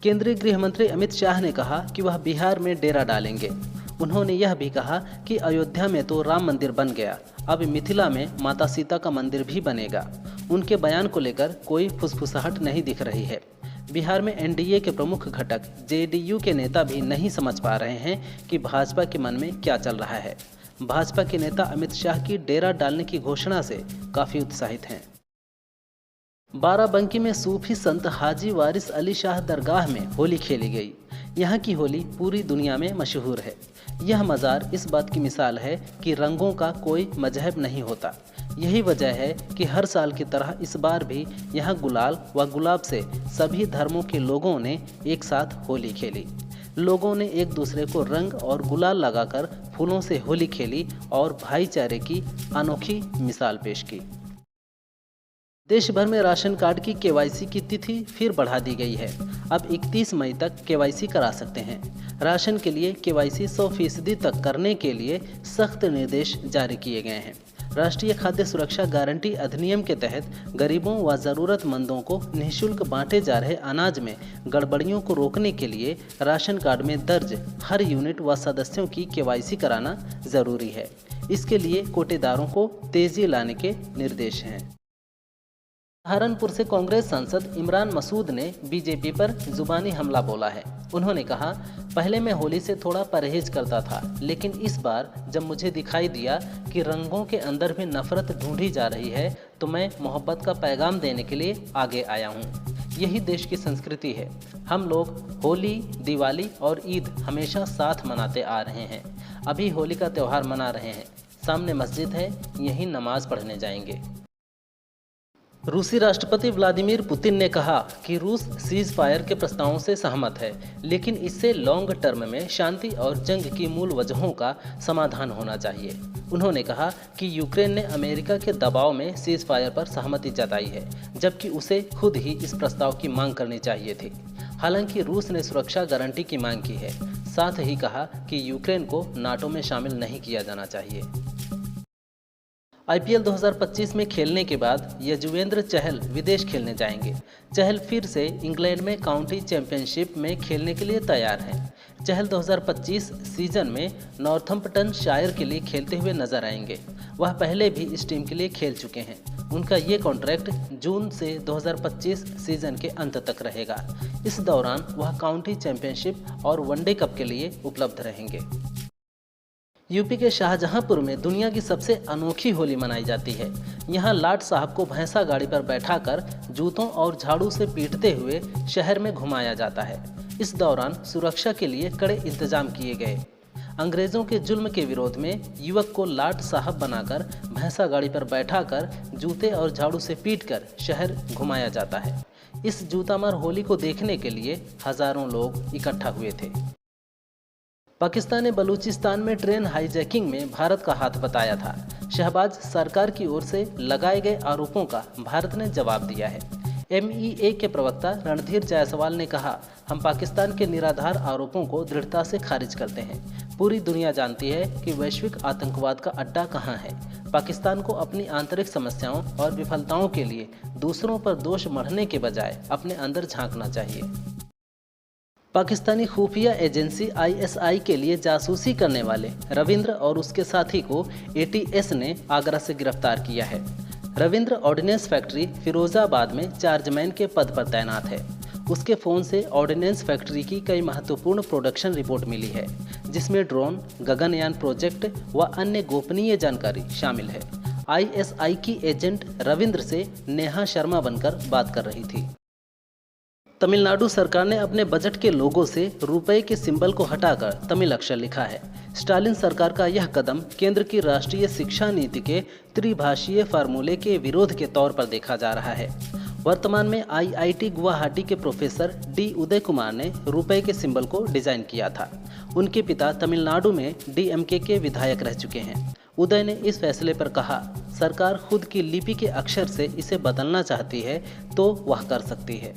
केंद्रीय गृह मंत्री अमित शाह ने कहा कि वह बिहार में डेरा डालेंगे। उन्होंने यह भी कहा कि अयोध्या में तो राम मंदिर बन गया, अब मिथिला में माता सीता का मंदिर भी बनेगा। उनके बयान को लेकर कोई फुसफुसाहट नहीं दिख रही है। बिहार में एनडीए के प्रमुख घटक जेडीयू के नेता भी नहीं समझ पा रहे हैं कि भाजपा के मन में क्या चल रहा है। भाजपा के नेता अमित शाह की डेरा डालने की घोषणा से काफी उत्साहित हैं। बाराबंकी में सूफी संत हाजी वारिस अली शाह दरगाह में होली खेली गई। यहाँ की होली पूरी दुनिया में मशहूर है। यह मज़ार इस बात की मिसाल है कि रंगों का कोई मजहब नहीं होता। यही वजह है कि हर साल की तरह इस बार भी यहाँ गुलाल व गुलाब से सभी धर्मों के लोगों ने एक साथ होली खेली। लोगों ने एक दूसरे को रंग और गुलाल लगाकर फूलों से होली खेली और भाईचारे की अनोखी मिसाल पेश की। देश भर में राशन कार्ड की केवाईसी की तिथि फिर बढ़ा दी गई है। अब 31 मई तक केवाईसी करा सकते हैं। राशन के लिए केवाईसी 100% तक करने के लिए सख्त निर्देश जारी किए गए हैं। राष्ट्रीय खाद्य सुरक्षा गारंटी अधिनियम के तहत गरीबों व ज़रूरतमंदों को निःशुल्क बांटे जा रहे अनाज में गड़बड़ियों को रोकने के लिए राशन कार्ड में दर्ज हर यूनिट व सदस्यों की केवाईसी कराना जरूरी है। इसके लिए कोटेदारों को तेजी लाने के निर्देश हैं। सहारनपुर से कांग्रेस सांसद इमरान मसूद ने बीजेपी पर जुबानी हमला बोला है। उन्होंने कहा, पहले मैं होली से थोड़ा परहेज करता था, लेकिन इस बार जब मुझे दिखाई दिया कि रंगों के अंदर भी नफरत ढूंढी जा रही है तो मैं मोहब्बत का पैगाम देने के लिए आगे आया हूँ। यही देश की संस्कृति है। हम लोग होली, दिवाली और ईद हमेशा साथ मनाते आ रहे हैं। अभी होली का त्यौहार मना रहे हैं। सामने मस्जिद है, यहीं नमाज पढ़ने जाएंगे। रूसी राष्ट्रपति व्लादिमीर पुतिन ने कहा कि रूस सीज फायर के प्रस्तावों से सहमत है, लेकिन इससे लॉन्ग टर्म में शांति और जंग की मूल वजहों का समाधान होना चाहिए। उन्होंने कहा कि यूक्रेन ने अमेरिका के दबाव में सीज फायर पर सहमति जताई है, जबकि उसे खुद ही इस प्रस्ताव की मांग करनी चाहिए थी। हालांकि रूस ने सुरक्षा गारंटी की मांग की है। साथ ही कहा कि यूक्रेन को नाटो में शामिल नहीं किया जाना चाहिए। आईपीएल 2025 में खेलने के बाद यजुवेंद्र चहल विदेश खेलने जाएंगे। चहल फिर से इंग्लैंड में काउंटी चैंपियनशिप में खेलने के लिए तैयार हैं। चहल 2025 सीजन में नॉर्थम्पटनशायर के लिए खेलते हुए नजर आएंगे। वह पहले भी इस टीम के लिए खेल चुके हैं। उनका ये कॉन्ट्रैक्ट जून से 2025 सीजन के अंत तक रहेगा। इस दौरान वह काउंटी चैंपियनशिप और वनडे कप के लिए उपलब्ध रहेंगे। यूपी के शाहजहांपुर में दुनिया की सबसे अनोखी होली मनाई जाती है। यहाँ लाट साहब को भैंसा गाड़ी पर बैठाकर जूतों और झाड़ू से पीटते हुए शहर में घुमाया जाता है। इस दौरान सुरक्षा के लिए कड़े इंतजाम किए गए। अंग्रेजों के जुल्म के विरोध में युवक को लाट साहब बनाकर भैंसा गाड़ी पर बैठाकर जूते और झाड़ू से पीटकर शहर घुमाया जाता है। इस जूतामार होली को देखने के लिए हजारों लोग इकट्ठा हुए थे। पाकिस्तान ने बलूचिस्तान में ट्रेन हाईजैकिंग में भारत का हाथ बताया था। शहबाज सरकार की ओर से लगाए गए आरोपों का भारत ने जवाब दिया है। एमईए के प्रवक्ता रणधीर जायसवाल ने कहा, हम पाकिस्तान के निराधार आरोपों को दृढ़ता से खारिज करते हैं। पूरी दुनिया जानती है कि वैश्विक आतंकवाद का अड्डा कहां है। पाकिस्तान को अपनी आंतरिक समस्याओं और विफलताओं के लिए दूसरों पर दोष मढ़ने के बजाय अपने अंदर झांकना चाहिए। पाकिस्तानी खुफिया एजेंसी आईएसआई के लिए जासूसी करने वाले रविंद्र और उसके साथी को एटीएस ने आगरा से गिरफ्तार किया है। रविंद्र ऑर्डिनेंस फैक्ट्री फिरोजाबाद में चार्जमैन के पद पर तैनात है। उसके फ़ोन से ऑर्डिनेंस फैक्ट्री की कई महत्वपूर्ण प्रोडक्शन रिपोर्ट मिली है, जिसमें ड्रोन, गगनयान प्रोजेक्ट व अन्य गोपनीय जानकारी शामिल है। आईएसआई की एजेंट रविंद्र से नेहा शर्मा बनकर बात कर रही थी। तमिलनाडु सरकार ने अपने बजट के लोगों से रुपए के सिंबल को हटाकर तमिल अक्षर लिखा है। स्टालिन सरकार का यह कदम केंद्र की राष्ट्रीय शिक्षा नीति के त्रिभाषीय फार्मूले के विरोध के तौर पर देखा जा रहा है। वर्तमान में आईआईटी गुवाहाटी के प्रोफेसर डी उदय कुमार ने रुपए के सिंबल को डिजाइन किया था। उनके पिता तमिलनाडु में डीएमके के विधायक रह चुके हैं। उदय ने इस फैसले पर कहा, सरकार खुद की लिपि के अक्षर से इसे बदलना चाहती है तो वह कर सकती है।